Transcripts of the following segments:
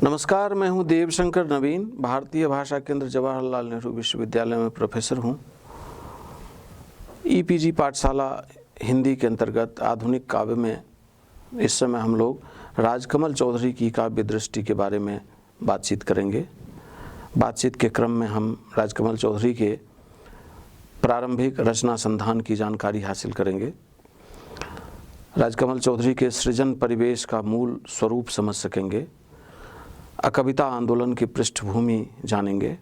नमस्कार, मैं हूं देवशंकर नवीन, भारतीय भाषा केंद्र जवाहरलाल नेहरू विश्वविद्यालय में प्रोफेसर हूं। ईपीजी पाठशाला हिंदी के अंतर्गत आधुनिक काव्य में इस समय हम लोग राजकमल चौधरी की काव्य दृष्टि के बारे में बातचीत करेंगे। बातचीत के क्रम में हम राजकमल चौधरी के प्रारंभिक रचना संधान की जानकारी हासिल करेंगे। राजकमल चौधरी के सृजन परिवेश का मूल स्वरूप समझ सकेंगे। अकविता आंदोलन की पृष्ठभूमि जानेंगे।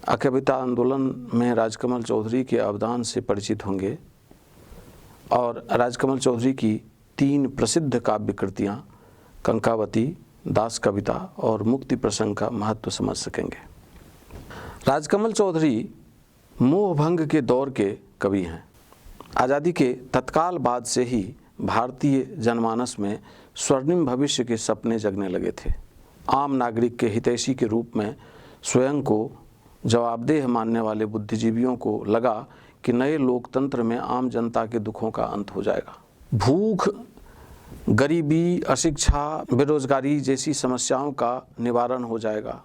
अकविता आंदोलन में राजकमल चौधरी के अवदान से परिचित होंगे और राजकमल चौधरी की 3 प्रसिद्ध काव्य कृतियाँ कंकावती, दास कविता और मुक्ति प्रसंग का महत्व समझ सकेंगे। राजकमल चौधरी मोहभंग के दौर के कवि हैं। आज़ादी के तत्काल बाद से ही भारतीय जनमानस में स्वर्णिम भविष्य के सपने जगने लगे थे। आम नागरिक के हितैषी के रूप में स्वयं को जवाबदेह मानने वाले बुद्धिजीवियों को लगा कि नए लोकतंत्र में आम जनता के दुखों का अंत हो जाएगा। भूख, गरीबी, अशिक्षा, बेरोजगारी जैसी समस्याओं का निवारण हो जाएगा।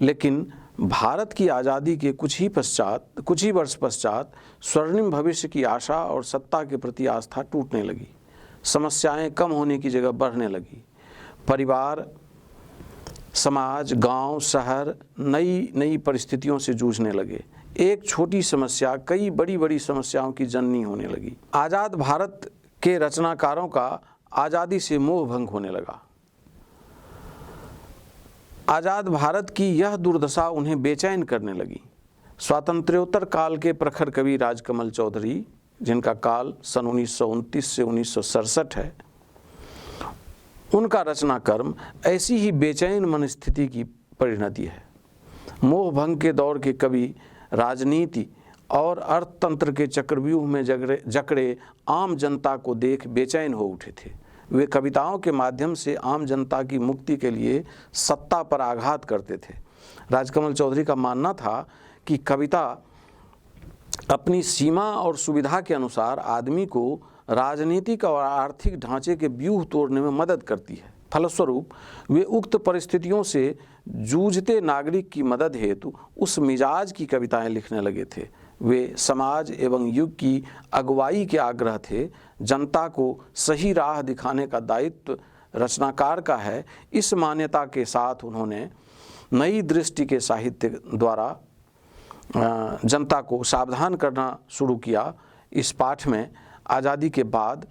लेकिन भारत की आज़ादी के कुछ ही वर्ष पश्चात स्वर्णिम भविष्य की आशा और सत्ता के प्रति आस्था टूटने लगी। समस्याएं कम होने की जगह बढ़ने लगी। परिवार, समाज, गांव, शहर नई परिस्थितियों से जूझने लगे। एक छोटी समस्या कई बड़ी समस्याओं की जननी होने लगी। आज़ाद भारत के रचनाकारों का आज़ादी से मोह भंग होने लगा। आज़ाद भारत की यह दुर्दशा उन्हें बेचैन करने लगी। स्वातंत्र्योत्तर काल के प्रखर कवि राजकमल चौधरी, जिनका काल सन 1929 से 1967 है, उनका रचना कर्म ऐसी ही बेचैन मनस्थिति की परिणति है। मोहभंग के दौर के कवि राजनीति और अर्थतंत्र के चक्रव्यूह में जकड़े आम जनता को देख बेचैन हो उठे थे। वे कविताओं के माध्यम से आम जनता की मुक्ति के लिए सत्ता पर आघात करते थे। राजकमल चौधरी का मानना था कि कविता अपनी सीमा और सुविधा के अनुसार आदमी को राजनीतिक और आर्थिक ढांचे के व्यूह तोड़ने में मदद करती है। फलस्वरूप वे उक्त परिस्थितियों से जूझते नागरिक की मदद हेतु उस मिजाज की कविताएं लिखने लगे थे। वे समाज एवं युग की अगुवाई के आग्रह थे। जनता को सही राह दिखाने का दायित्व रचनाकार का है। इस मान्यता के साथ उन्होंने नई दृष्टि के साहित्य द्वारा जनता को सावधान करना शुरू किया। इस पाठ में आज़ादी के बाद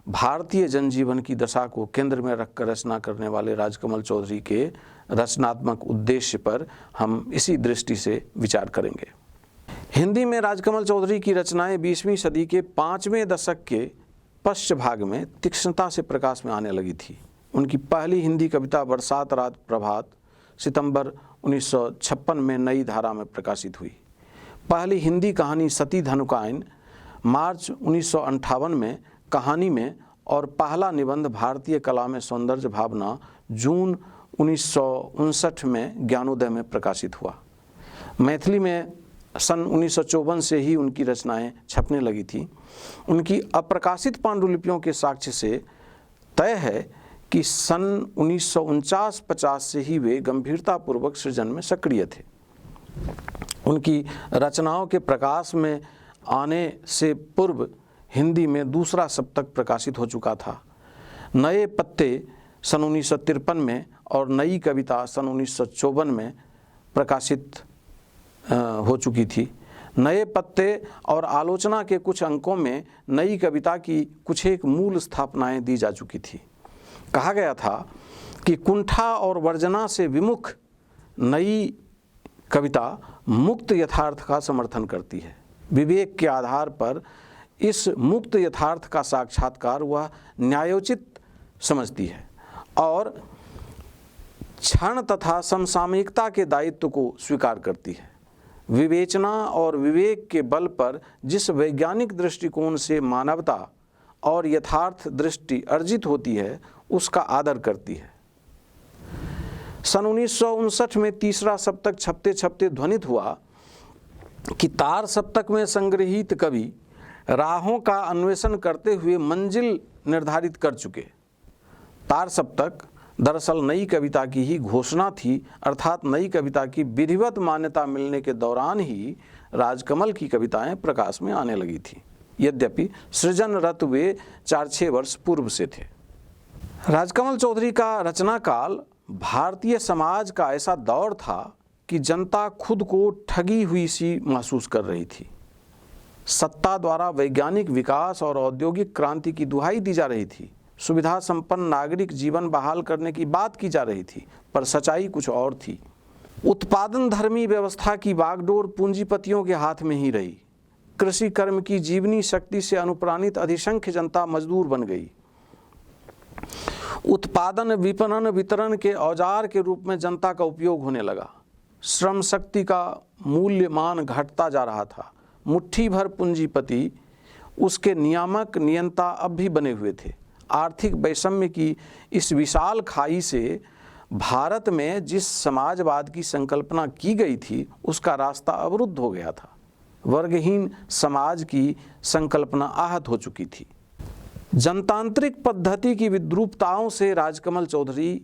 भारतीय जनजीवन की दशा को केंद्र में रखकर रचना करने वाले राजकमल चौधरी के रचनात्मक उद्देश्य पर हम इसी दृष्टि से विचार करेंगे। हिंदी में राजकमल चौधरी की रचनाएं 20वीं सदी के 5वें दशक के पश्च भाग में तीक्ष्णता से प्रकाश में आने लगी थी। उनकी पहली हिंदी कविता बरसात रात प्रभात सितंबर 1956 में नई धारा में प्रकाशित हुई। पहली हिंदी कहानी सती धनुकायन मार्च 1958 में कहानी में और पहला निबंध भारतीय कला में सौंदर्य भावना जून 1959 में ज्ञानोदय में प्रकाशित हुआ। मैथिली में सन 1954 से ही उनकी रचनाएं छपने लगी थी। उनकी अप्रकाशित पांडुलिपियों के साक्ष्य से तय है कि सन 1949-50 से ही वे गंभीरतापूर्वक सृजन में सक्रिय थे। उनकी रचनाओं के प्रकाश में आने से पूर्व हिंदी में दूसरा सप्तक प्रकाशित हो चुका था। नए पत्ते सन 1953 में और नई कविता सन 1954 में प्रकाशित हो चुकी थी। नए पत्ते और आलोचना के कुछ अंकों में नई कविता की कुछ एक मूल स्थापनाएं दी जा चुकी थी। कहा गया था कि कुंठा और वर्जना से विमुख नई कविता मुक्त यथार्थ का समर्थन करती है। विवेक के आधार पर इस मुक्त यथार्थ का साक्षात्कार वह न्यायोचित समझती है और क्षण तथा समसामयिकता के दायित्व को स्वीकार करती है। विवेचना और विवेक के बल पर जिस वैज्ञानिक दृष्टिकोण से मानवता और यथार्थ दृष्टि अर्जित होती है उसका आदर करती है। सन 1959 में तीसरा सप्तक छपते ध्वनित हुआ कि तार सप्तक में संग्रहित कवि राहों का अन्वेषण करते हुए मंजिल निर्धारित कर चुके। तार सप्तक दरअसल नई कविता की ही घोषणा थी, अर्थात नई कविता की विधिवत मान्यता मिलने के दौरान ही राजकमल की कविताएं प्रकाश में आने लगी थी, यद्यपि सृजनरत वे 4-6 वर्ष पूर्व से थे। राजकमल चौधरी का रचना काल भारतीय समाज का ऐसा दौर था कि जनता खुद को ठगी हुई सी महसूस कर रही थी। सत्ता द्वारा वैज्ञानिक विकास और औद्योगिक क्रांति की दुहाई दी जा रही थी, सुविधा संपन्न नागरिक जीवन बहाल करने की बात की जा रही थी, पर सच्चाई कुछ और थी। उत्पादन धर्मी व्यवस्था की बागडोर पूंजीपतियों के हाथ में ही रही। कृषि कर्म की जीवनी शक्ति से अनुप्राणित अधिसंख्य जनता मजदूर बन गई। उत्पादन, विपणन, वितरण के औजार के रूप में जनता का उपयोग होने लगा। श्रम शक्ति का मूल्यमान घटता जा रहा था। मुट्ठी भर पूंजीपति उसके नियामक नियंता अब भी बने हुए थे। आर्थिक वैषम्य की इस विशाल खाई से भारत में जिस समाजवाद की संकल्पना की गई थी उसका रास्ता अवरुद्ध हो गया था। वर्गहीन समाज की संकल्पना आहत हो चुकी थी। जनतांत्रिक पद्धति की विद्रूपताओं से राजकमल चौधरी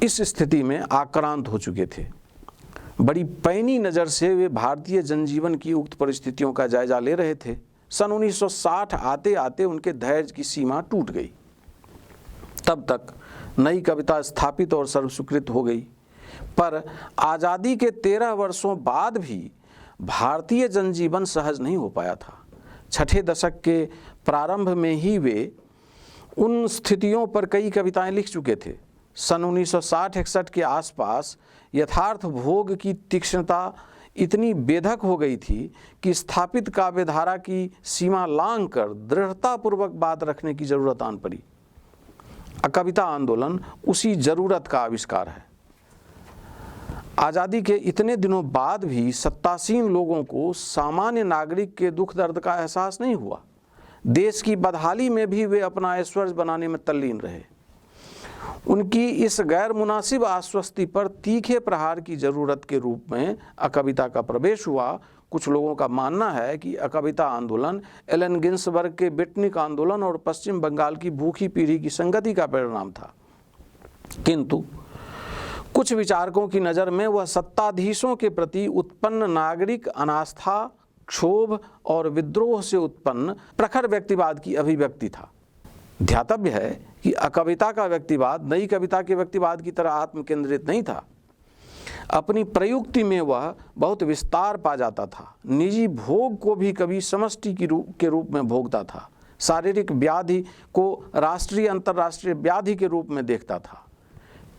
इस स्थिति में आक्रांत हो चुके थे। बड़ी पैनी नज़र से वे भारतीय जनजीवन की उक्त परिस्थितियों का जायजा ले रहे थे। सन 1960 आते आते उनके धैर्य की सीमा टूट गई। तब तक नई कविता स्थापित और सर्वस्वीकृत हो गई, पर आज़ादी के 13 वर्षों बाद भी भारतीय जनजीवन सहज नहीं हो पाया था। छठे दशक के प्रारंभ में ही वे उन स्थितियों पर कई कविताएं लिख चुके थे। सन 1960-61 के आसपास यथार्थ भोग की तीक्ष्णता इतनी बेधक हो गई थी कि स्थापित काव्यधारा की सीमा लांघ कर दृढ़तापूर्वक बात रखने की जरूरत आन पड़ी। कविता आंदोलन उसी जरूरत का आविष्कार है। आज़ादी के इतने दिनों बाद भी सत्तासीन लोगों को सामान्य नागरिक के दुख दर्द का एहसास नहीं हुआ। देश की बदहाली में भी वे अपना ऐश्वर्य बनाने में तल्लीन रहे। उनकी इस गैर मुनासिब आश्वस्ति पर तीखे प्रहार की जरूरत के रूप में अकविता का प्रवेश हुआ। कुछ लोगों का मानना है कि अकविता आंदोलन एलन गिन्सबर्ग के बेटनिक आंदोलन और पश्चिम बंगाल की भूखी पीढ़ी की संगति का परिणाम था, किंतु कुछ विचारकों की नज़र में वह सत्ताधीशों के प्रति उत्पन्न नागरिक अनास्था, क्षोभ और विद्रोह से उत्पन्न प्रखर व्यक्तिवाद की अभिव्यक्ति था। ध्यातव्य है कि अकविता का व्यक्तिवाद नई कविता के व्यक्तिवाद की तरह आत्मकेंद्रित नहीं था। अपनी प्रयुक्ति में वह बहुत विस्तार पा जाता था। निजी भोग को भी कभी समष्टि के रूप में भोगता था। शारीरिक व्याधि को राष्ट्रीय अंतर्राष्ट्रीय व्याधि के रूप में देखता था।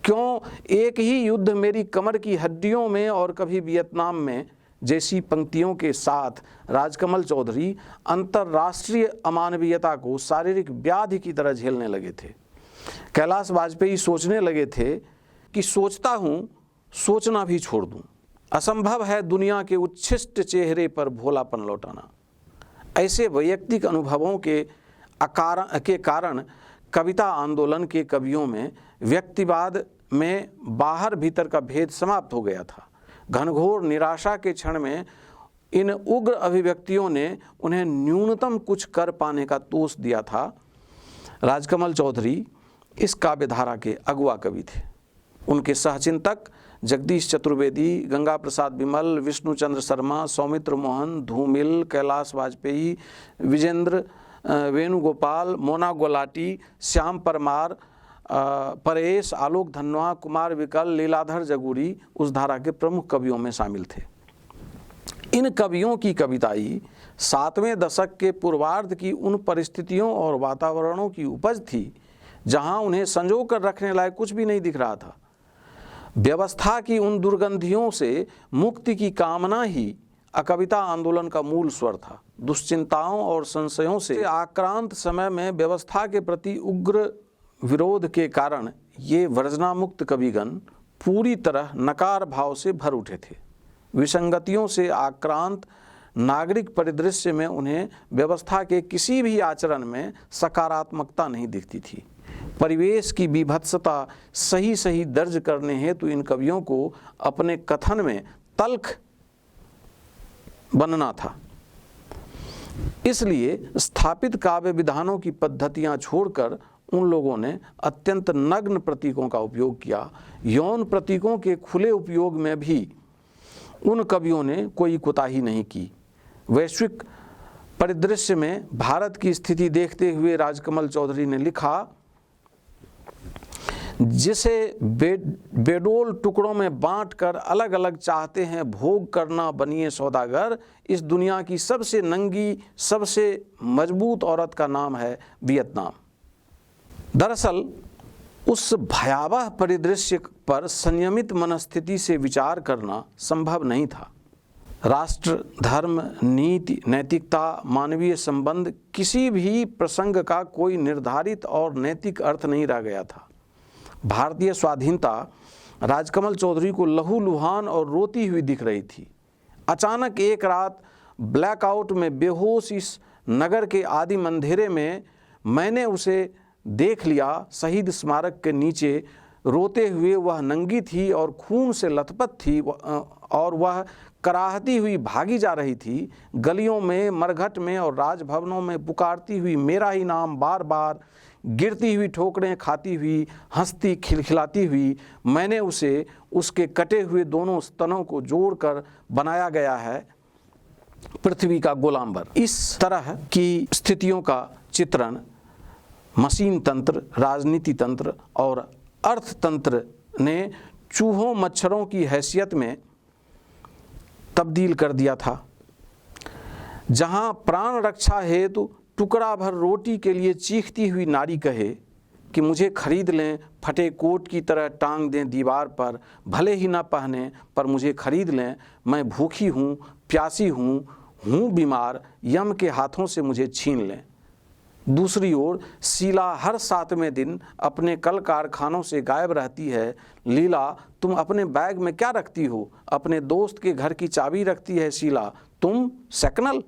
क्यों एक ही युद्ध मेरी कमर की हड्डियों में और कभी वियतनाम में जैसी पंक्तियों के साथ राजकमल चौधरी अंतर्राष्ट्रीय अमानवीयता को शारीरिक व्याधि की तरह झेलने लगे थे। कैलाश वाजपेयी सोचने लगे थे कि सोचता हूँ, सोचना भी छोड़ दूँ। असंभव है दुनिया के उच्छिष्ट चेहरे पर भोलापन लौटाना। ऐसे वैयक्तिक अनुभवों के कारण कविता आंदोलन के कवियों में व्यक्तिवाद में बाहर भीतर का भेद समाप्त हो गया था। घनघोर निराशा के क्षण में इन उग्र अभिव्यक्तियों ने उन्हें न्यूनतम कुछ कर पाने का तोष दिया था। राजकमल चौधरी इस काव्यधारा के अगुआ कवि थे। उनके सहचिंतक जगदीश चतुर्वेदी, गंगा प्रसाद बिमल, विष्णुचंद्र शर्मा, सौमित्र मोहन, धूमिल, कैलाश वाजपेयी, विजेंद्र वेणुगोपाल, मोना गुलाटी, श्याम परमार, परेश, आलोक धनवा, कुमार विकल, लीलाधर जगूरी उस धारा के प्रमुख कवियों में शामिल थे। इन कवियों की कविताई 7वें दशक के पूर्वार्ध की उन परिस्थितियों और वातावरणों की उपज थी जहां उन्हें संजो कर रखने लायक कुछ भी नहीं दिख रहा था। व्यवस्था की उन दुर्गंधियों से मुक्ति की कामना ही अकविता आंदोलन का मूल स्वर था। दुश्चिंताओं और संशयों से आक्रांत समय में व्यवस्था के प्रति उग्र विरोध के कारण ये वर्जनामुक्त कविगण पूरी तरह नकार भाव से भर उठे थे। विसंगतियों से आक्रांत नागरिक परिदृश्य में उन्हें व्यवस्था के किसी भी आचरण में सकारात्मकता नहीं दिखती थी। परिवेश की बीभत्सता सही सही दर्ज करने हेतु इन कवियों को अपने कथन में तल्ख बनना था। इसलिए स्थापित काव्य विधानों की पद्धतियां छोड़कर उन लोगों ने अत्यंत नग्न प्रतीकों का उपयोग किया। यौन प्रतीकों के खुले उपयोग में भी उन कवियों ने कोई कोताही नहीं की। वैश्विक परिदृश्य में भारत की स्थिति देखते हुए राजकमल चौधरी ने लिखा, जिसे बेडोल टुकड़ों में बांटकर अलग अलग चाहते हैं भोग करना बनिए सौदागर, इस दुनिया की सबसे नंगी सबसे मजबूत औरत का नाम है वियतनाम। दरअसल उस भयावह परिदृश्य पर संयमित मनस्थिति से विचार करना संभव नहीं था। राष्ट्र, धर्म, नीति, नैतिकता, मानवीय संबंध, किसी भी प्रसंग का कोई निर्धारित और नैतिक अर्थ नहीं रह गया था। भारतीय स्वाधीनता राजकमल चौधरी को लहूलुहान और रोती हुई दिख रही थी। अचानक एक रात ब्लैकआउट में बेहोश इस नगर के आदिम अंधेरे में मैंने उसे देख लिया। शहीद स्मारक के नीचे रोते हुए वह नंगी थी और खून से लथपथ थी और वह कराहती हुई भागी जा रही थी। गलियों में, मरघट में और राजभवनों में पुकारती हुई मेरा ही नाम बार बार, गिरती हुई ठोकरें खाती हुई, हंसती खिलखिलाती हुई, मैंने उसे उसके कटे हुए दोनों स्तनों को जोड़कर बनाया गया है पृथ्वी का गोलाम्बर। इस तरह की स्थितियों का चित्रण मशीन तंत्र, राजनीति तंत्र और अर्थतंत्र ने चूहों मच्छरों की हैसियत में तब्दील कर दिया था। जहां प्राण रक्षा हेतु टुकड़ा भर रोटी के लिए चीखती हुई नारी कहे कि मुझे खरीद लें, फटे कोट की तरह टांग दें दीवार पर, भले ही ना पहने पर मुझे खरीद लें, मैं भूखी हूँ, प्यासी हूँ बीमार, यम के हाथों से मुझे छीन लें। दूसरी ओर शीला हर 7वें दिन अपने कल कारखानों से गायब रहती है। लीला, तुम अपने बैग में क्या रखती हो? अपने दोस्त के घर की चाबी रखती है शीला, तुम सेकनल।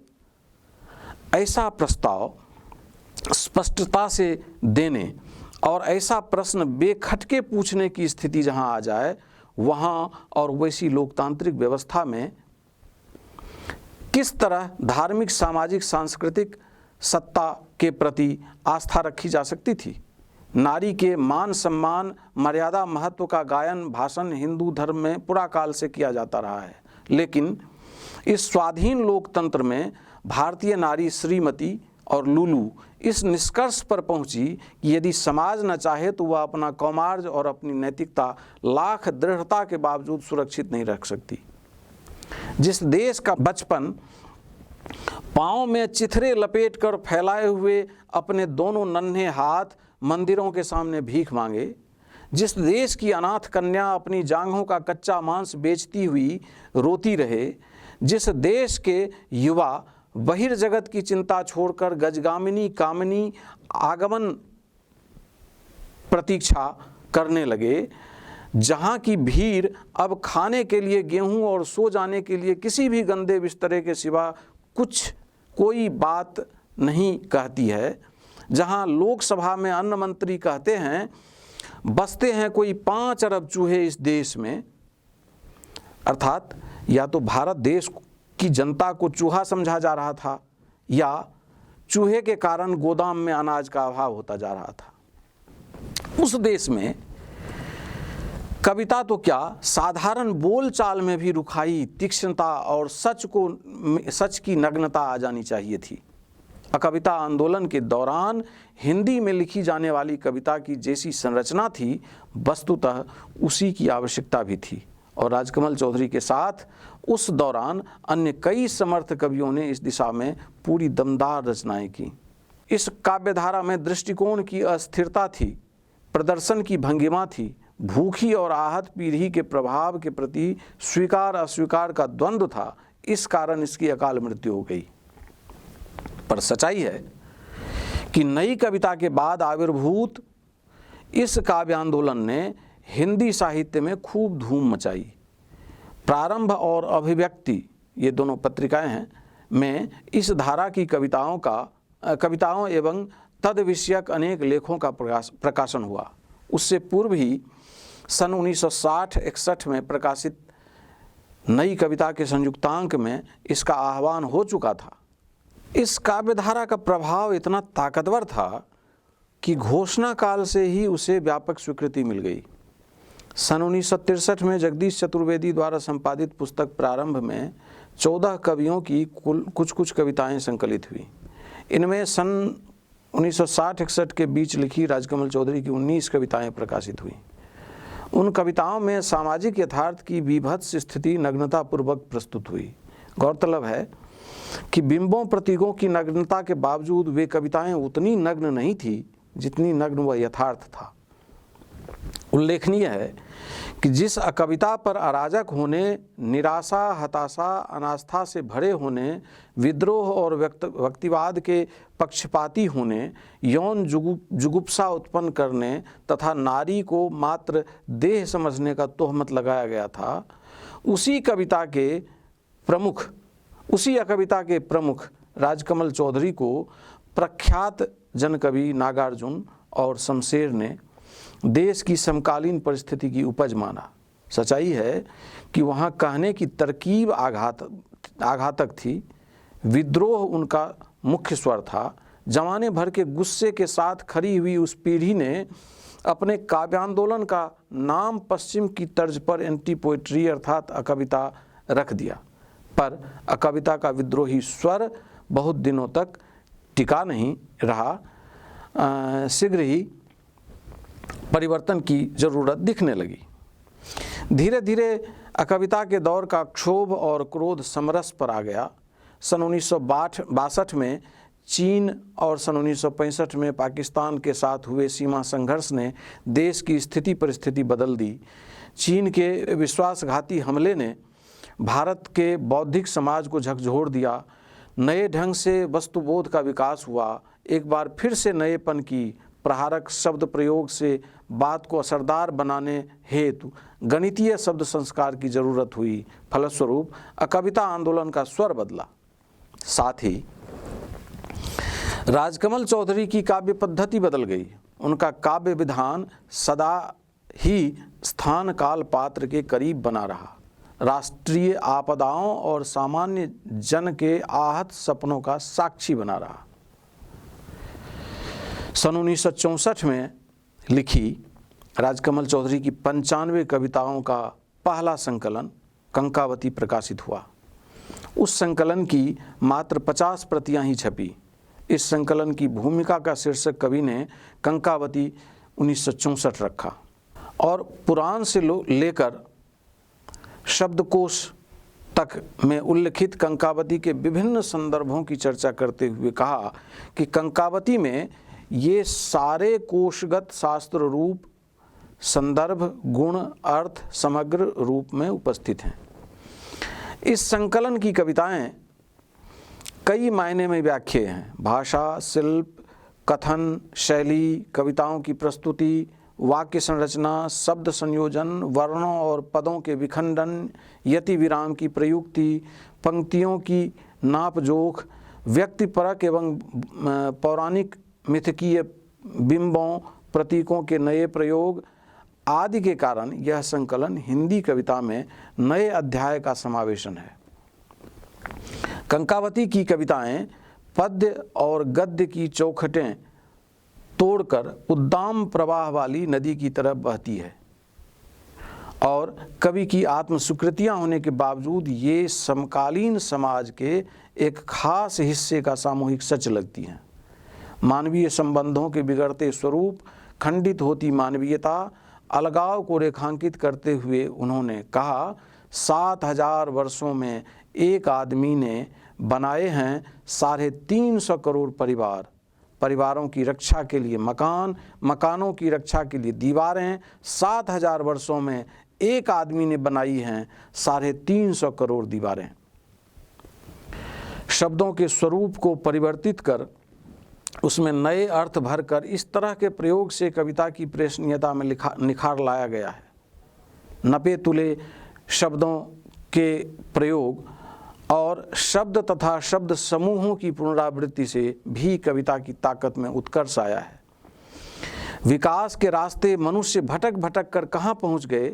ऐसा प्रस्ताव स्पष्टता से देने और ऐसा प्रश्न बेखटके पूछने की स्थिति जहां आ जाए, वहां और वैसी लोकतांत्रिक व्यवस्था में किस तरह धार्मिक, सामाजिक, सांस्कृतिक सत्ता के प्रति आस्था रखी जा सकती थी? नारी के मान, सम्मान, मर्यादा, महत्व का गायन भाषण हिंदू धर्म में पुराकाल से किया जाता रहा है, लेकिन इस स्वाधीन लोकतंत्र में भारतीय नारी श्रीमती और लुलू इस निष्कर्ष पर पहुंची कि यदि समाज न चाहे तो वह अपना कौमार्ज और अपनी नैतिकता लाख दृढ़ता के बावजूद सुरक्षित नहीं रख सकती। जिस देश का बचपन पाँव में चिथरे लपेटकर फैलाए हुए अपने दोनों नन्हे हाथ मंदिरों के सामने भीख मांगे, जिस देश की अनाथ कन्या अपनी जांघों का कच्चा मांस बेचती हुई रोती रहे, जिस देश के युवा बहिर्जगत की चिंता छोड़कर गजगामिनी कामिनी आगमन प्रतीक्षा करने लगे, जहाँ की भीड़ अब खाने के लिए गेहूं और सो जाने के लिए किसी भी गंदे बिस्तरे के सिवा कोई बात नहीं कहती है, जहाँ लोकसभा में अन्न मंत्री कहते हैं बसते हैं कोई 5 अरब चूहे इस देश में, अर्थात या तो भारत देश की जनता को चूहा समझा जा रहा था या चूहे के कारण गोदाम में अनाज का अभाव होता जा रहा था। उस देश में कविता तो क्या, साधारण बोलचाल में भी रुखाई, तीक्ष्णता और सच की नग्नता आ जानी चाहिए थी। कविता आंदोलन के दौरान हिंदी में लिखी जाने वाली कविता की जैसी संरचना थी, वस्तुतः उसी की आवश्यकता भी थी, और राजकमल चौधरी के साथ उस दौरान अन्य कई समर्थ कवियों ने इस दिशा में पूरी दमदार रचनाएं की। इस काव्यधारा में दृष्टिकोण की अस्थिरता थी, प्रदर्शन की भंगिमा थी, भूखी और आहत पीढ़ी के प्रभाव के प्रति स्वीकार अस्वीकार का द्वंद्व था। इस कारण इसकी अकाल मृत्यु हो गई। पर सच्चाई है कि नई कविता के बाद आविर्भूत इस काव्य आंदोलन ने हिंदी साहित्य में खूब धूम मचाई। प्रारंभ और अभिव्यक्ति, ये दोनों पत्रिकाएं हैं, में इस धारा की कविताओं एवं तद विषयक अनेक लेखों का प्रकाशन हुआ। उससे पूर्व ही सन 1960-61 में प्रकाशित नई कविता के संयुक्तांक में इसका आह्वान हो चुका था। इस काव्यधारा का प्रभाव इतना ताकतवर था कि घोषणा काल से ही उसे व्यापक स्वीकृति मिल गई। सन 1963 में जगदीश चतुर्वेदी द्वारा संपादित पुस्तक प्रारंभ में 14 कवियों की कुल कुछ कविताएं संकलित हुई। इनमें सन 1960-61 के बीच लिखी राजकमल चौधरी की 19 कविताएं प्रकाशित हुई। उन कविताओं में सामाजिक यथार्थ की बीभत्स स्थिति नग्नतापूर्वक प्रस्तुत हुई। गौरतलब है कि बिंबों प्रतीकों की नग्नता के बावजूद वे कविताएं उतनी नग्न नहीं थी जितनी नग्न वह यथार्थ था। उल्लेखनीय है कि जिस कविता पर अराजक होने, निराशा, हताशा, अनास्था से भरे होने, विद्रोह और व्यक्तिवाद के पक्षपाती होने, यौन जुगुप्सा उत्पन्न करने तथा नारी को मात्र देह समझने का तोहमत लगाया गया था, उसी अकविता के प्रमुख राजकमल चौधरी को प्रख्यात जनकवि नागार्जुन और शमशेर ने देश की समकालीन परिस्थिति की उपज माना। सच्चाई है कि वहाँ कहने की तरकीब आघातक थी। विद्रोह उनका मुख्य स्वर था। जमाने भर के गुस्से के साथ खड़ी हुई उस पीढ़ी ने अपने काव्यांदोलन का नाम पश्चिम की तर्ज पर एंटी पोएट्री अर्थात अकविता रख दिया, पर अकविता का विद्रोही स्वर बहुत दिनों तक टिका नहीं रहा। शीघ्र ही परिवर्तन की जरूरत दिखने लगी। धीरे धीरे अकविता के दौर का क्षोभ और क्रोध समरस पर आ गया। सन 1962 में चीन और सन 1965 में पाकिस्तान के साथ हुए सीमा संघर्ष ने देश की स्थिति परिस्थिति बदल दी। चीन के विश्वासघाती हमले ने भारत के बौद्धिक समाज को झकझोर दिया। नए ढंग से वस्तुबोध का विकास हुआ। एक बार फिर से नएपन की प्रहारक शब्द प्रयोग से बात को असरदार बनाने हेतु गणितीय शब्द संस्कार की जरूरत हुई। फलस्वरूप अकविता आंदोलन का स्वर बदला। साथ ही राजकमल चौधरी की काव्य पद्धति बदल गई। उनका काव्य विधान सदा ही स्थान काल पात्र के करीब बना रहा। राष्ट्रीय आपदाओं और सामान्य जन के आहत सपनों का साक्षी बना रहा। सन 1964 में लिखी राजकमल चौधरी की 95 कविताओं का पहला संकलन कंकावती प्रकाशित हुआ। उस संकलन की मात्र 50 प्रतियां ही छपी। इस संकलन की भूमिका का शीर्षक कवि ने कंकावती 1964 रखा और पुराण से लेकर शब्दकोश तक में उल्लिखित कंकावती के विभिन्न संदर्भों की चर्चा करते हुए कहा कि कंकावती में ये सारे कोशगत शास्त्र रूप, संदर्भ, गुण, अर्थ समग्र रूप में उपस्थित हैं। इस संकलन की कविताएं कई मायने में व्याख्या हैं। भाषा, शिल्प, कथन, शैली, कविताओं की प्रस्तुति, वाक्य संरचना, शब्द संयोजन, वर्णों और पदों के विखंडन, यति विराम की प्रयुक्ति, पंक्तियों की नापजोख, व्यक्तिपरक एवं पौराणिक मिथकीय बिंबों प्रतीकों के नए प्रयोग आदि के कारण यह संकलन हिंदी कविता में नए अध्याय का समावेशन है। कंकावती की कविताएं पद्य और गद्य की चौखटें तोड़कर उद्दाम प्रवाह वाली नदी की तरफ बहती है और कवि की आत्मस्वीकृतियां होने के बावजूद ये समकालीन समाज के एक खास हिस्से का सामूहिक सच लगती हैं। मानवीय संबंधों के बिगड़ते स्वरूप, खंडित होती मानवीयता, अलगाव को रेखांकित करते हुए उन्होंने कहा, 7000 वर्षों में एक आदमी ने बनाए हैं 350 करोड़ परिवार, परिवारों की रक्षा के लिए मकान, मकानों की रक्षा के लिए दीवारें। 7000 वर्षों में एक आदमी ने बनाई हैं 350 करोड़ दीवारें। शब्दों के स्वरूप को परिवर्तित कर उसमें नए अर्थ भरकर इस तरह के प्रयोग से कविता की प्रेषणीयता में निखार लाया गया है। नपे तुले शब्दों के प्रयोग और शब्द तथा शब्द समूहों की पुनरावृत्ति से भी कविता की ताकत में उत्कर्ष आया है। विकास के रास्ते मनुष्य भटक भटक कर कहाँ पहुँच गए,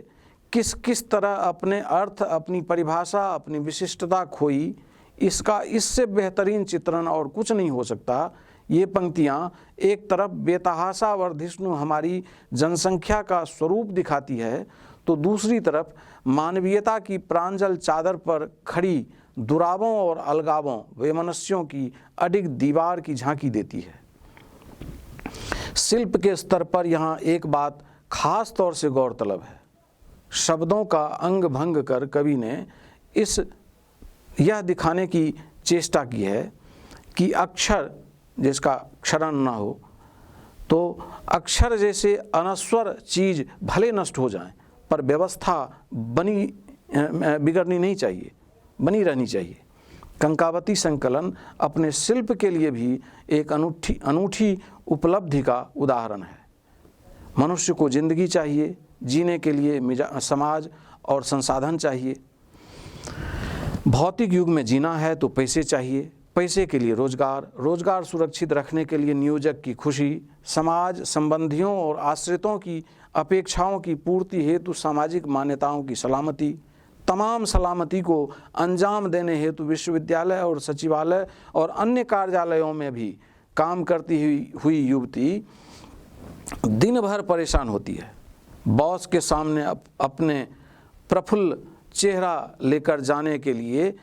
किस किस तरह अपने अर्थ, अपनी परिभाषा, अपनी विशिष्टता खोई, इसका इससे बेहतरीन चित्रण और कुछ नहीं हो सकता। ये पंक्तियाँ एक तरफ बेतहाशा वर्धिष्णु हमारी जनसंख्या का स्वरूप दिखाती है, तो दूसरी तरफ मानवीयता की प्रांजल चादर पर खड़ी दुरावों और अलगावों वैमनस्यों की अडिग दीवार की झांकी देती है। शिल्प के स्तर पर यहाँ एक बात खास तौर से गौरतलब है। शब्दों का अंग भंग कर कवि ने यह दिखाने की चेष्टा की है कि अक्षर जिसका क्षरण न हो, तो अक्षर जैसे अनश्वर चीज़ भले नष्ट हो जाएं, पर व्यवस्था बिगड़नी नहीं चाहिए, बनी रहनी चाहिए। कंकावती संकलन अपने शिल्प के लिए भी एक अनूठी उपलब्धि का उदाहरण है। मनुष्य को जिंदगी चाहिए, जीने के लिए समाज और संसाधन चाहिए। भौतिक युग में जीना है तो पैसे चाहिए, पैसे के लिए रोजगार, रोजगार सुरक्षित रखने के लिए नियोजक की खुशी, समाज संबंधियों और आश्रितों की अपेक्षाओं की पूर्ति हेतु सामाजिक मान्यताओं की सलामती, तमाम सलामती को अंजाम देने हेतु विश्वविद्यालय और सचिवालय और अन्य कार्यालयों में भी काम करती हुई युवती दिन भर परेशान होती है। बॉस के सामने अपने प्रफुल्ल चेहरा लेकर जाने के लिए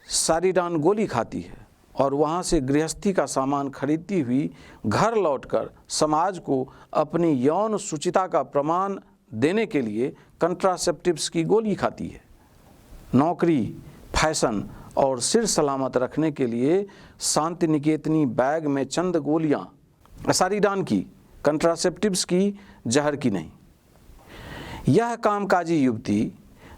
सारीडान गोली खाती है और वहाँ से गृहस्थी का सामान खरीदती हुई घर लौटकर समाज को अपनी यौन शुचिता का प्रमाण देने के लिए कंट्रासेप्टिव्स की गोली खाती है। नौकरी, फैशन और सिर सलामत रखने के लिए शांति निकेतनी बैग में चंद गोलियाँ, सारीडान की, कंट्रासेप्टिव्स की, जहर की नहीं। यह कामकाजी युवती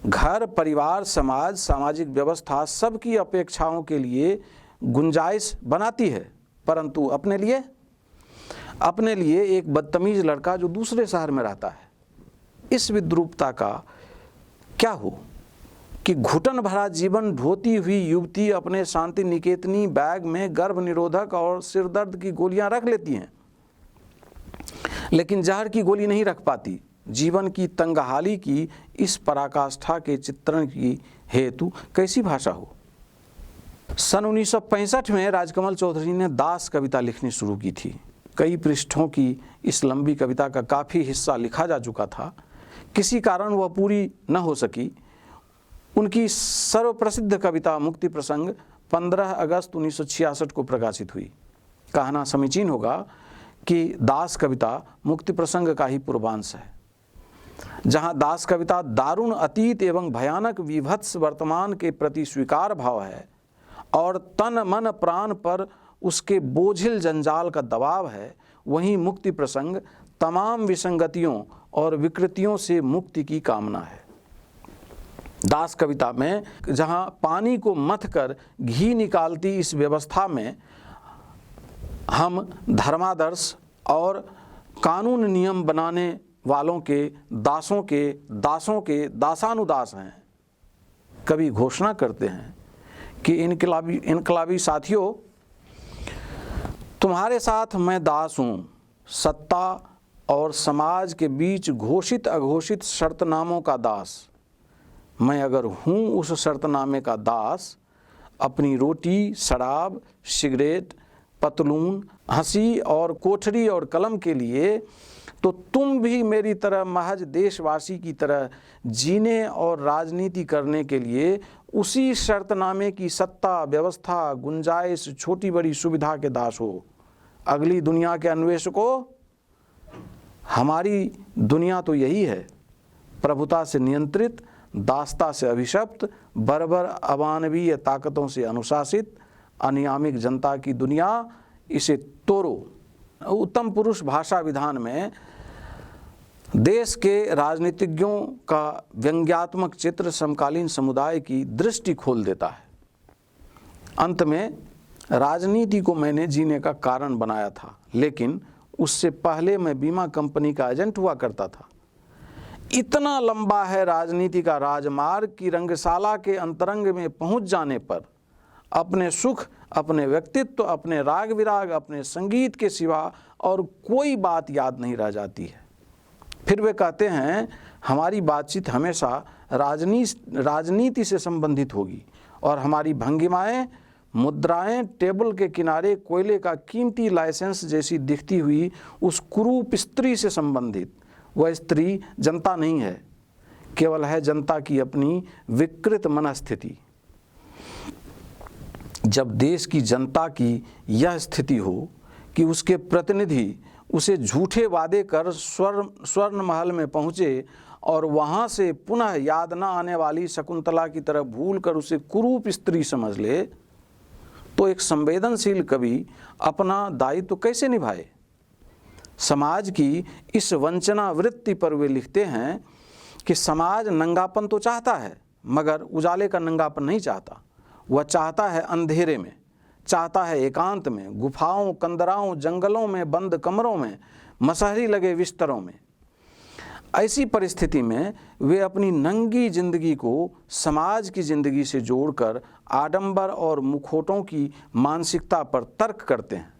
घर, परिवार, समाज, सामाजिक व्यवस्था सबकी अपेक्षाओं के लिए गुंजाइश बनाती है, परंतु अपने लिए एक बदतमीज लड़का जो दूसरे शहर में रहता है। इस विद्रूपता का क्या हो कि घुटन भरा जीवन ढोती हुई युवती अपने शांति निकेतनी बैग में गर्भ निरोधक और सिरदर्द की गोलियां रख लेती हैं, लेकिन जहर की गोली नहीं रख पाती। जीवन की तंगहाली की इस पराकाष्ठा के चित्रण की हेतु कैसी भाषा हो। सन 1965 में राजकमल चौधरी ने दास कविता लिखनी शुरू की थी। कई पृष्ठों की इस लंबी कविता का काफ़ी हिस्सा लिखा जा चुका था, किसी कारण वह पूरी न हो सकी। उनकी सर्वप्रसिद्ध कविता मुक्ति प्रसंग 15 अगस्त 1966 को प्रकाशित हुई। कहना समीचीन होगा कि दास कविता मुक्ति प्रसंग का ही पूर्वांश है, जहाँ दास कविता दारुण अतीत एवं भयानक विभत्स वर्तमान के प्रति स्वीकार भाव है और तन मन प्राण पर उसके बोझिल जंजाल का दबाव है, वहीं मुक्ति प्रसंग तमाम विसंगतियों और विकृतियों से मुक्ति की कामना है। दास कविता में जहाँ पानी को मथ कर घी निकालती इस व्यवस्था में हम धर्मादर्श और कानून नियम बनाने वालों के दासों के दासानुदास हैं। कवि घोषणा करते हैं कि इनकलाबी साथियों, तुम्हारे साथ मैं दास हूँ, सत्ता और समाज के बीच घोषित अघोषित शर्तनामों का दास। मैं अगर हूँ उस शर्तनामे का दास, अपनी रोटी, शराब, सिगरेट, पतलून, हंसी और कोठरी और कलम के लिए, तो तुम भी मेरी तरह महज देशवासी की तरह जीने और राजनीति करने के लिए उसी शर्तनामे की सत्ता, व्यवस्था, गुंजाइश, छोटी बड़ी सुविधा के दास हो। अगली दुनिया के अन्वेषकों, हमारी दुनिया तो यही है, प्रभुता से नियंत्रित, दासता से अभिशप्त, बर्बर अमानवीय ताकतों से अनुशासित, अनियामिक जनता की दुनिया। इसे तोड़ो। उत्तम पुरुष भाषा विधान में देश के राजनीतिज्ञों का व्यंग्यात्मक चित्र समकालीन समुदाय की दृष्टि खोल देता है। अंत में राजनीति को मैंने जीने का कारण बनाया था, लेकिन उससे पहले मैं बीमा कंपनी का एजेंट हुआ करता था। इतना लंबा है राजनीति का राजमार्ग कि रंगशाला के अंतरंग में पहुंच जाने पर अपने सुख, अपने व्यक्तित्व, अपने राग विराग, अपने संगीत के सिवा और कोई बात याद नहीं रह जाती है। फिर वे कहते हैं हमारी बातचीत हमेशा राजनीति से संबंधित होगी और हमारी भंगिमाएं मुद्राएं टेबल के किनारे कोयले का कीमती लाइसेंस जैसी दिखती हुई उस कुरूप स्त्री से संबंधित। वह स्त्री जनता नहीं है, केवल है जनता की अपनी विकृत मनस्थिति। जब देश की जनता की यह स्थिति हो कि उसके प्रतिनिधि उसे झूठे वादे कर स्वर्ण महल में पहुँचे और वहाँ से पुनः याद न आने वाली शकुंतला की तरह भूल कर उसे कुरूप स्त्री समझ ले, तो एक संवेदनशील कवि अपना दायित्व कैसे निभाए। समाज की इस वंचना वृत्ति पर वे लिखते हैं कि समाज नंगापन तो चाहता है, मगर उजाले का नंगापन नहीं चाहता। वह चाहता है अंधेरे में, चाहता है एकांत में, गुफाओं, कंदराओं, जंगलों में, बंद कमरों में, मसहरी लगे बिस्तरों में। ऐसी परिस्थिति में वे अपनी नंगी जिंदगी को समाज की जिंदगी से जोड़कर आडंबर और मुखौटों की मानसिकता पर तर्क करते हैं।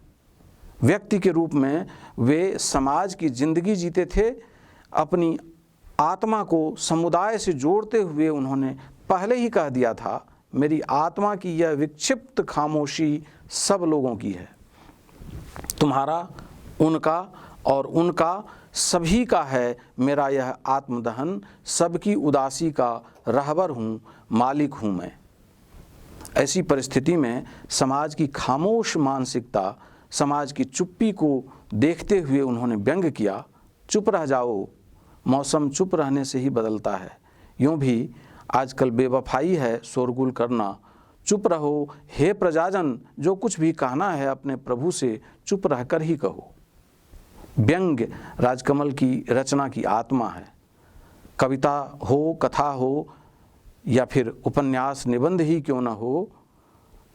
व्यक्ति के रूप में वे समाज की जिंदगी जीते थे। अपनी आत्मा को समुदाय से जोड़ते हुए उन्होंने पहले ही कह दिया था, मेरी आत्मा की यह विक्षिप्त खामोशी सब लोगों की है। तुम्हारा, उनका और उनका सभी का है मेरा यह आत्मदहन। सबकी उदासी का रहबर हूँ, मालिक हूँ मैं। ऐसी परिस्थिति में समाज की खामोश मानसिकता, समाज की चुप्पी को देखते हुए उन्होंने व्यंग किया, चुप रह जाओ, मौसम चुप रहने से ही बदलता है। यूँ भी आजकल बेवफाई है शोरगुल करना। चुप रहो हे प्रजाजन, जो कुछ भी कहना है अपने प्रभु से चुप रहकर ही कहो। व्यंग्य राजकमल की रचना की आत्मा है। कविता हो, कथा हो या फिर उपन्यास निबंध ही क्यों न हो,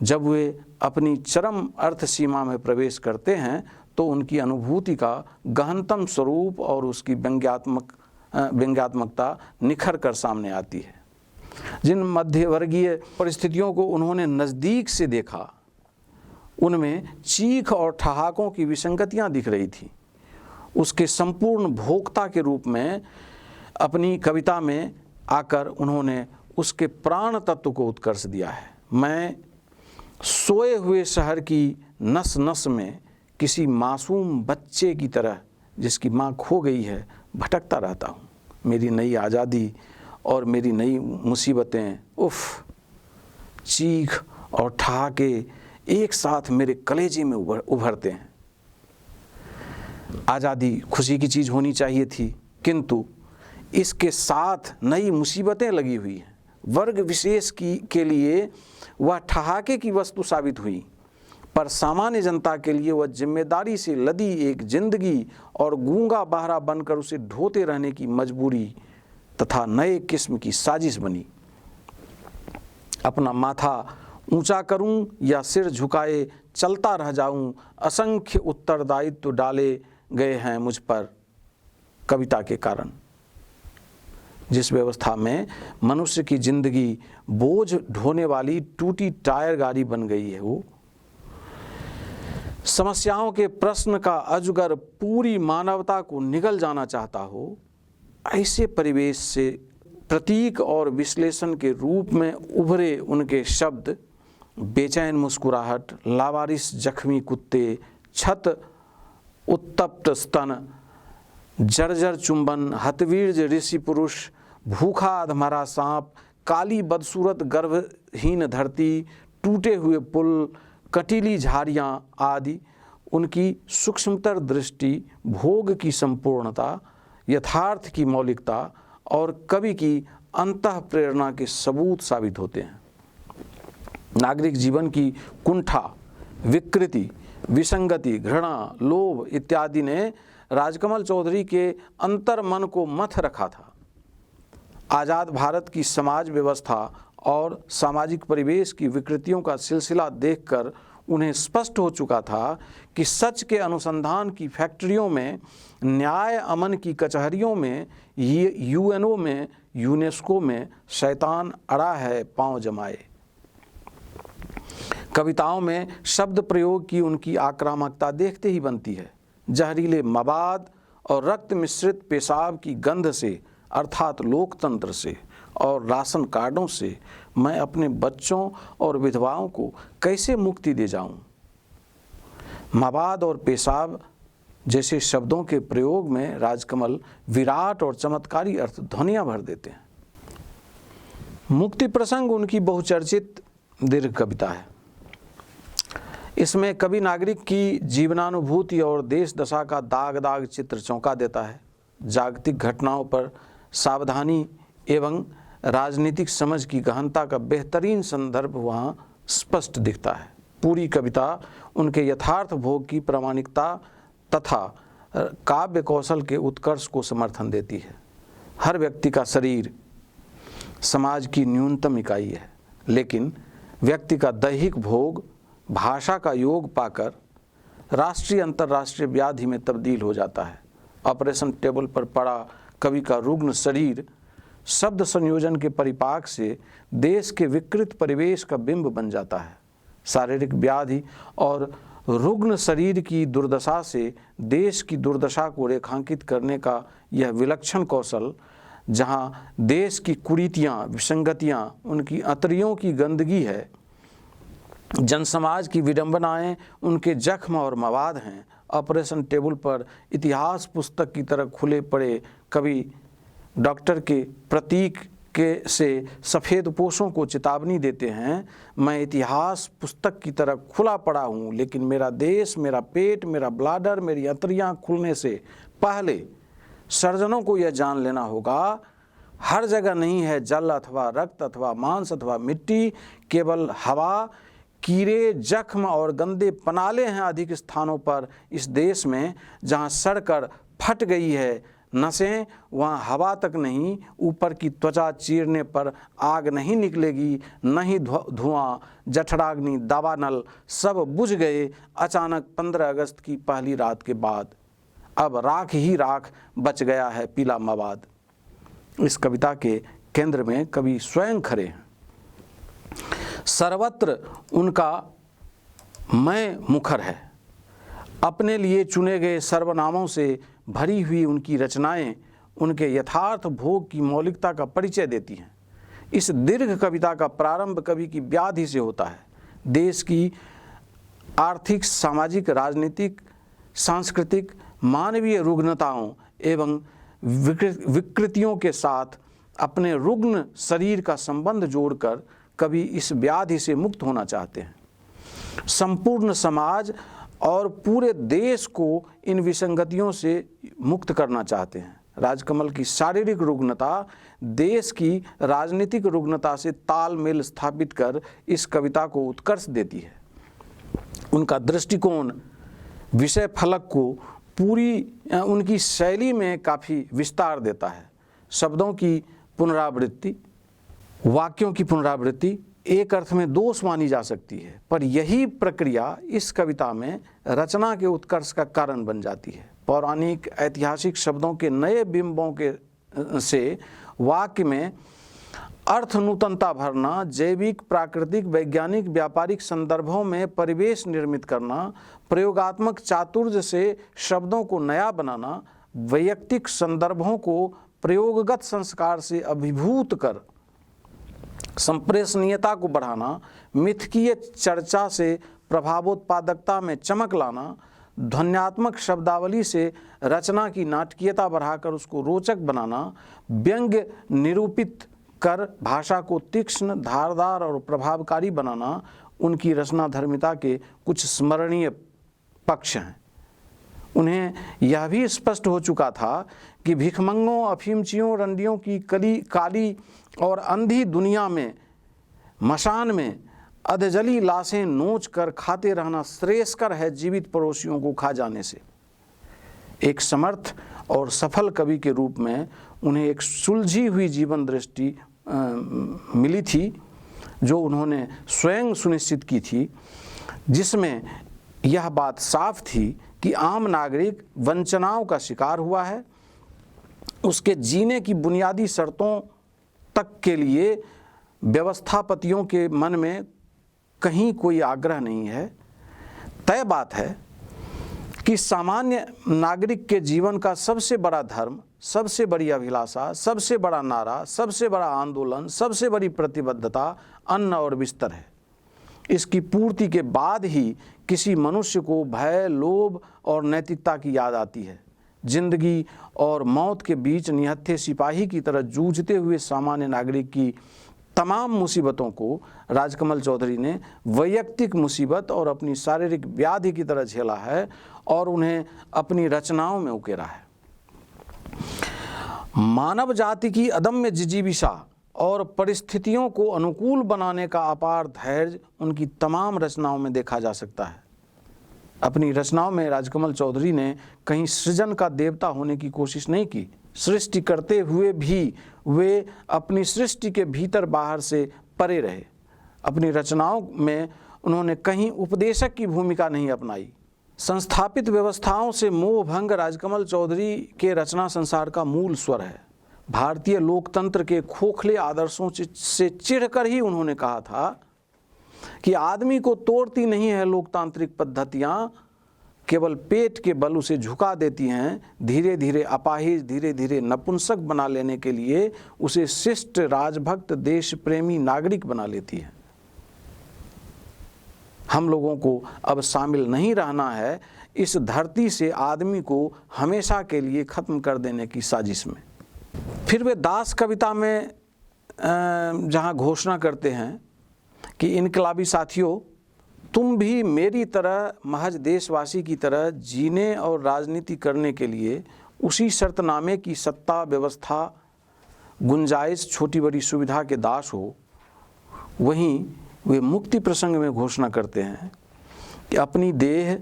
जब वे अपनी चरम अर्थ सीमा में प्रवेश करते हैं तो उनकी अनुभूति का गहनतम स्वरूप और उसकी व्यंग्यात्मकता निखर कर सामने आती है। जिन मध्यवर्गीय परिस्थितियों को उन्होंने नज़दीक से देखा, उनमें चीख और ठहाकों की विसंगतियां दिख रही थी। उसके संपूर्ण भोक्ता के रूप में अपनी कविता में आकर उन्होंने उसके प्राण तत्व को उत्कर्ष दिया है। मैं सोए हुए शहर की नस नस में किसी मासूम बच्चे की तरह जिसकी माँ खो गई है भटकता रहता हूँ। मेरी नई आज़ादी और मेरी नई मुसीबतें, उफ़, चीख और ठहाके एक साथ मेरे कलेजे में उभरते हैं। आज़ादी खुशी की चीज़ होनी चाहिए थी, किंतु इसके साथ नई मुसीबतें लगी हुई हैं। वर्ग विशेष के लिए वह ठहाके की वस्तु साबित हुई, पर सामान्य जनता के लिए वह जिम्मेदारी से लदी एक जिंदगी और गूंगा बहरा बनकर उसे ढोते रहने की मजबूरी तथा नए किस्म की साजिश बनी। अपना माथा ऊंचा करूं या सिर झुकाए चलता रह जाऊं, असंख्य उत्तरदायित्व डाले गए हैं मुझ पर कविता के कारण। जिस व्यवस्था में मनुष्य की जिंदगी बोझ ढोने वाली टूटी टायर गाड़ी बन गई है, वो समस्याओं के प्रश्न का अजगर पूरी मानवता को निगल जाना चाहता हो, ऐसे परिवेश से प्रतीक और विश्लेषण के रूप में उभरे उनके शब्द बेचैन मुस्कुराहट, लावारिस जख्मी कुत्ते, छत उत्तप्त स्तन, जर्जर चुंबन, हतवीर्ज ऋषि पुरुष, भूखा अधमरा सांप, काली बदसूरत गर्भहीन धरती, टूटे हुए पुल, कटीली झाड़ियाँ आदि उनकी सूक्ष्मतर दृष्टि, भोग की संपूर्णता, यथार्थ की मौलिकता और कवि की अंतः प्रेरणा के सबूत साबित होते हैं। नागरिक जीवन की कुंठा, विकृति, विसंगति, घृणा, लोभ इत्यादि ने राजकमल चौधरी के अंतर मन को मथ रखा था। आज़ाद भारत की समाज व्यवस्था और सामाजिक परिवेश की विकृतियों का सिलसिला देखकर उन्हें स्पष्ट हो चुका था कि सच के अनुसंधान की फैक्ट्रियों में, न्याय अमन की कचहरियों में, यूएनओ में, यूनेस्को में शैतान अड़ा है पांव जमाए। कविताओं में शब्द प्रयोग की उनकी आक्रामकता देखते ही बनती है। जहरीले मवाद और रक्त मिश्रित पेशाब की गंध से, अर्थात लोकतंत्र से और राशन कार्डों से मैं अपने बच्चों और विधवाओं को कैसे मुक्ति दे जाऊं। मवाद और पेशाब जैसे शब्दों के प्रयोग में राजकमल विराट और चमत्कारी अर्थ ध्वनियां भर देते हैं। मुक्ति प्रसंग उनकी बहुचर्चित दीर्घ कविता है। इसमें कवि नागरिक की जीवनानुभूति और देश दशा का दाग दाग चित्र चौंका देता है। जागतिक घटनाओं पर सावधानी एवं राजनीतिक समझ की गहनता का बेहतरीन संदर्भ वहाँ स्पष्ट दिखता है। पूरी कविता उनके यथार्थ भोग की प्रामाणिकता तथा काव्य कौशल के उत्कर्ष को समर्थन देती है। हर व्यक्ति का शरीर समाज की न्यूनतम इकाई है, लेकिन व्यक्ति का दैहिक भोग भाषा का योग पाकर राष्ट्रीय अंतर्राष्ट्रीय व्याधि में तब्दील हो जाता है। ऑपरेशन टेबल पर पड़ा कवि का रुग्ण शरीर शब्द संयोजन के परिपाक से देश के विकृत परिवेश का बिंब बन जाता है। शारीरिक व्याधि और रुग्ण शरीर की दुर्दशा से देश की दुर्दशा को रेखांकित करने का यह विलक्षण कौशल, जहाँ देश की कुरीतियाँ, विसंगतियाँ, उनकी अतरियों की गंदगी है, जनसमाज की विडंबनाएं उनके जख्म और मवाद हैं। ऑपरेशन टेबल पर इतिहास पुस्तक की तरह खुले पड़े कवि डॉक्टर के प्रतीक के से सफ़ेद पोशों को चेतावनी देते हैं, मैं इतिहास पुस्तक की तरह खुला पड़ा हूँ, लेकिन मेरा देश, मेरा पेट, मेरा ब्लाडर, मेरी अंतड़ियाँ खुलने से पहले सर्जनों को यह जान लेना होगा, हर जगह नहीं है जल अथवा रक्त अथवा मांस अथवा मिट्टी, केवल हवा, कीड़े, जख्म और गंदे पनाले हैं अधिक स्थानों पर इस देश में। जहाँ सड़कर फट गई है नसें, वहाँ हवा तक नहीं, ऊपर की त्वचा चीरने पर आग नहीं निकलेगी, न ही धुआं, जठराग्नि, दावानल सब बुझ गए अचानक 15 अगस्त की पहली रात के बाद। अब राख ही राख बच गया है पीला मवाद। इस कविता के केंद्र में कवि स्वयं खड़े हैं। सर्वत्र उनका मैं मुखर है। अपने लिए चुने गए सर्वनामों से भरी हुई उनकी रचनाएं उनके यथार्थ भोग की मौलिकता का परिचय देती हैं। इस दीर्घ कविता का प्रारंभ कवि की व्याधि से होता है। देश की आर्थिक, सामाजिक, राजनीतिक, सांस्कृतिक, मानवीय रुग्णताओं एवं विकृतियों के साथ अपने रुग्ण शरीर का संबंध जोड़कर कवि इस व्याधि से मुक्त होना चाहते हैं। संपूर्ण समाज और पूरे देश को इन विसंगतियों से मुक्त करना चाहते हैं। राजकमल की शारीरिक रुग्णता देश की राजनीतिक रुग्णता से तालमेल स्थापित कर इस कविता को उत्कर्ष देती है। उनका दृष्टिकोण विषय फलक को पूरी उनकी शैली में काफ़ी विस्तार देता है। शब्दों की पुनरावृत्ति, वाक्यों की पुनरावृत्ति एक अर्थ में दोष मानी जा सकती है, पर यही प्रक्रिया इस कविता में रचना के उत्कर्ष का कारण बन जाती है। पौराणिक ऐतिहासिक शब्दों के नए बिंबों के से वाक्य में अर्थ नूतनता भरना, जैविक, प्राकृतिक, वैज्ञानिक, व्यापारिक संदर्भों में परिवेश निर्मित करना, प्रयोगात्मक चातुर्य से शब्दों को नया बनाना, वैयक्तिक संदर्भों को प्रयोगगत संस्कार से अभिभूत कर संप्रेषणीयता को बढ़ाना, मिथकीय चर्चा से प्रभावोत्पादकता में चमक लाना, ध्वन्यात्मक शब्दावली से रचना की नाटकीयता बढ़ाकर उसको रोचक बनाना, व्यंग्य निरूपित कर भाषा को तीक्ष्ण, धारदार और प्रभावकारी बनाना उनकी रचनाधर्मिता के कुछ स्मरणीय पक्ष हैं। उन्हें यह भी स्पष्ट हो चुका था कि भिखमंगों, अफीमचियों, रंडियों की काली और अंधी दुनिया में, मशान में अधजली लाशें नोच कर खाते रहना श्रेयस्कर है जीवित पड़ोसियों को खा जाने से। एक समर्थ और सफल कवि के रूप में उन्हें एक सुलझी हुई जीवन दृष्टि मिली थी, जो उन्होंने स्वयं सुनिश्चित की थी, जिसमें यह बात साफ थी कि आम नागरिक वंचनाओं का शिकार हुआ है। उसके जीने की बुनियादी शर्तों तक के लिए व्यवस्थापतियों के मन में कहीं कोई आग्रह नहीं है। तय बात है कि सामान्य नागरिक के जीवन का सबसे बड़ा धर्म, सबसे बड़ी अभिलाषा, सबसे बड़ा नारा, सबसे बड़ा आंदोलन, सबसे बड़ी प्रतिबद्धता अन्न और बिस्तर है। इसकी पूर्ति के बाद ही किसी मनुष्य को भय, लोभ और नैतिकता की याद आती है। जिंदगी और मौत के बीच निहत्थे सिपाही की तरह जूझते हुए सामान्य नागरिक की तमाम मुसीबतों को राजकमल चौधरी ने वैयक्तिक मुसीबत और अपनी शारीरिक व्याधि की तरह झेला है और उन्हें अपनी रचनाओं में उकेरा है। मानव जाति की अदम्य जिजीविषा और परिस्थितियों को अनुकूल बनाने का अपार धैर्य उनकी तमाम रचनाओं में देखा जा सकता है। अपनी रचनाओं में राजकमल चौधरी ने कहीं सृजन का देवता होने की कोशिश नहीं की। सृष्टि करते हुए भी वे अपनी सृष्टि के भीतर बाहर से परे रहे। अपनी रचनाओं में उन्होंने कहीं उपदेशक की भूमिका नहीं अपनाई। संस्थापित व्यवस्थाओं से मोह भंग राजकमल चौधरी के रचना संसार का मूल स्वर है। भारतीय लोकतंत्र के खोखले आदर्शों से चिढ़कर ही उन्होंने कहा था कि आदमी को तोड़ती नहीं है लोकतांत्रिक पद्धतियाँ, केवल पेट के बल उसे झुका देती हैं। धीरे धीरे अपाहिज, धीरे धीरे नपुंसक बना लेने के लिए उसे शिष्ट, राजभक्त, देश प्रेमी नागरिक बना लेती है। हम लोगों को अब शामिल नहीं रहना है इस धरती से आदमी को हमेशा के लिए खत्म कर देने की साजिश में। फिर वे दास कविता में जहाँ घोषणा करते हैं कि इनकलाबी साथियों, तुम भी मेरी तरह महज देशवासी की तरह जीने और राजनीति करने के लिए उसी शर्तनामे की सत्ता, व्यवस्था, गुंजाइश, छोटी बड़ी सुविधा के दास हो। वहीं वे मुक्ति प्रसंग में घोषणा करते हैं कि अपनी देह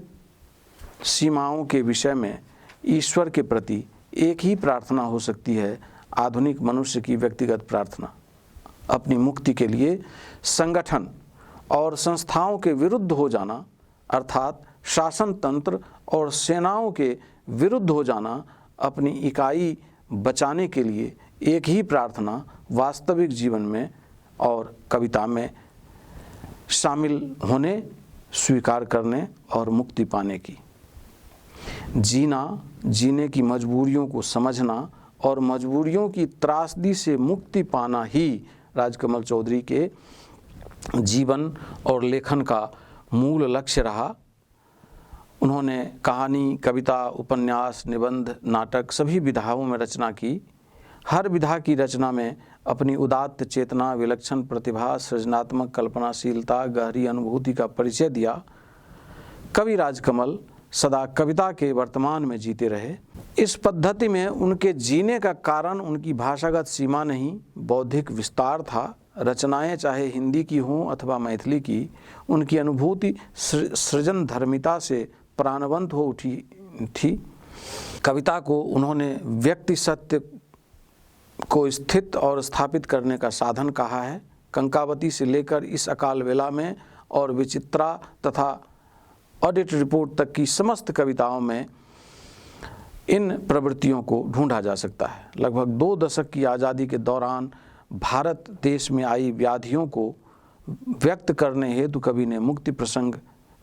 सीमाओं के विषय में ईश्वर के प्रति एक ही प्रार्थना हो सकती है, आधुनिक मनुष्य की व्यक्तिगत प्रार्थना। अपनी मुक्ति के लिए संगठन और संस्थाओं के विरुद्ध हो जाना, अर्थात शासन तंत्र और सेनाओं के विरुद्ध हो जाना, अपनी इकाई बचाने के लिए एक ही प्रार्थना वास्तविक जीवन में और कविता में शामिल होने, स्वीकार करने और मुक्ति पाने की। जीना, जीने की मजबूरियों को समझना और मजबूरियों की त्रासदी से मुक्ति पाना ही राजकमल चौधरी के जीवन और लेखन का मूल लक्ष्य रहा। उन्होंने कहानी, कविता, उपन्यास, निबंध, नाटक सभी विधाओं में रचना की। हर विधा की रचना में अपनी उदात्त चेतना, विलक्षण प्रतिभा, सृजनात्मक कल्पनाशीलता, गहरी अनुभूति का परिचय दिया। कवि राजकमल सदा कविता के वर्तमान में जीते रहे। इस पद्धति में उनके जीने का कारण उनकी भाषागत सीमा नहीं, बौद्धिक विस्तार था। रचनाएं चाहे हिंदी की हों अथवा मैथिली की, उनकी अनुभूति सृजन धर्मिता से प्राणवंत हो उठी थी। कविता को उन्होंने व्यक्ति सत्य को स्थित और स्थापित करने का साधन कहा है। कंकावती से लेकर इस अकाल वेला में और विचित्रा तथा ऑडिट रिपोर्ट तक की समस्त कविताओं में इन प्रवृत्तियों को ढूंढा जा सकता है। लगभग 2 दशक की आज़ादी के दौरान भारत देश में आई व्याधियों को व्यक्त करने हेतु कवि ने मुक्ति प्रसंग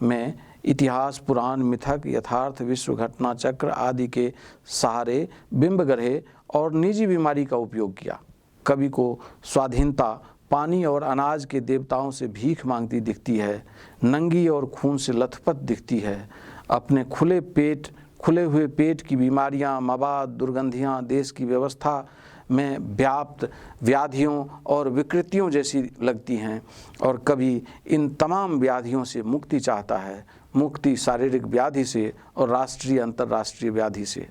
में इतिहास, पुराण, मिथक, यथार्थ, विश्व घटना चक्र आदि के सहारे बिंब गढ़े और निजी बीमारी का उपयोग किया। कवि को स्वाधीनता पानी और अनाज के देवताओं से भीख मांगती दिखती है, नंगी और खून से लथपथ दिखती है। अपने खुले हुए पेट की बीमारियां, मवाद, दुर्गंधियां देश की व्यवस्था में व्याप्त व्याधियों और विकृतियों जैसी लगती हैं और कवि इन तमाम व्याधियों से मुक्ति चाहता है। मुक्ति शारीरिक व्याधि से और राष्ट्रीय अंतर्राष्ट्रीय व्याधि से।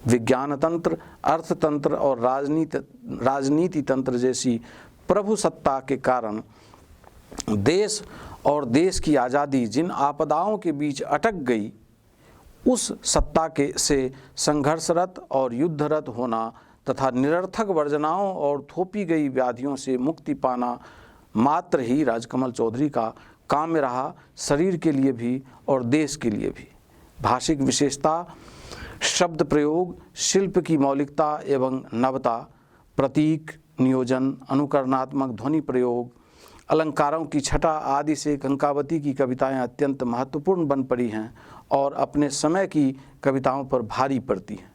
विज्ञान तंत्र, अर्थतंत्र और राजनीति तंत्र जैसी प्रभु सत्ता के कारण देश और देश की आज़ादी जिन आपदाओं के बीच अटक गई, उस सत्ता के से संघर्षरत और युद्धरत होना तथा निरर्थक वर्जनाओं और थोपी गई व्याधियों से मुक्ति पाना मात्र ही राजकमल चौधरी का काम्य रहा, शरीर के लिए भी और देश के लिए भी। भाषिक विशेषता, शब्द प्रयोग, शिल्प की मौलिकता एवं नवता, प्रतीक, नियोजन, अनुकरणात्मक ध्वनि प्रयोग, अलंकारों की छटा आदि से कंकावती की कविताएं अत्यंत महत्वपूर्ण बन पड़ी हैं और अपने समय की कविताओं पर भारी पड़ती है।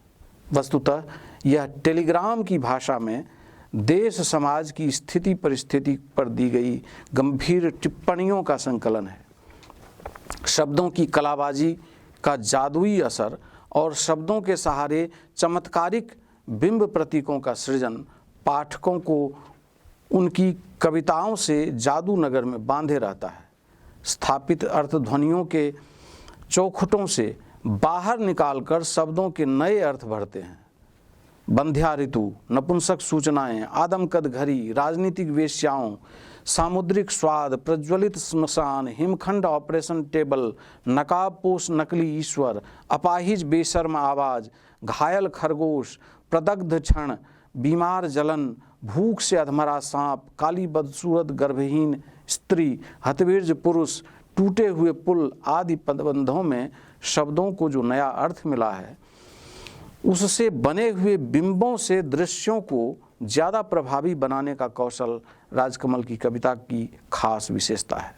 वस्तुतः यह टेलीग्राम की भाषा में देश समाज की स्थिति परिस्थिति पर दी गई गंभीर टिप्पणियों का संकलन है। शब्दों की कलाबाजी का जादुई असर और शब्दों के सहारे चमत्कारिक बिंब प्रतीकों का सृजन पाठकों को उनकी कविताओं से जादू नगर में बांधे रहता है। स्थापित अर्थध्वनियों के चौखटों से बाहर निकालकर शब्दों के नए अर्थ भरते हैं। बंध्या ऋतु, नपुंसक सूचनाएं, आदमकद घड़ी, राजनीतिक वेश्याओं, सामुद्रिक स्वाद, प्रज्वलित स्मशान, हिमखंड ऑपरेशन टेबल, नकाबपोश नकली ईश्वर, अपाहिज बेशर्म आवाज, घायल खरगोश, प्रदग्ध क्षण, बीमार जलन, भूख से अधमरा सांप, काली बदसूरत गर्भहीन स्त्री, हतवीर्ज पुरुष, टूटे हुए पुल आदि पदबंधों में शब्दों को जो नया अर्थ मिला है, उससे बने हुए बिंबों से दृश्यों को ज़्यादा प्रभावी बनाने का कौशल राजकमल की कविता की खास विशेषता है।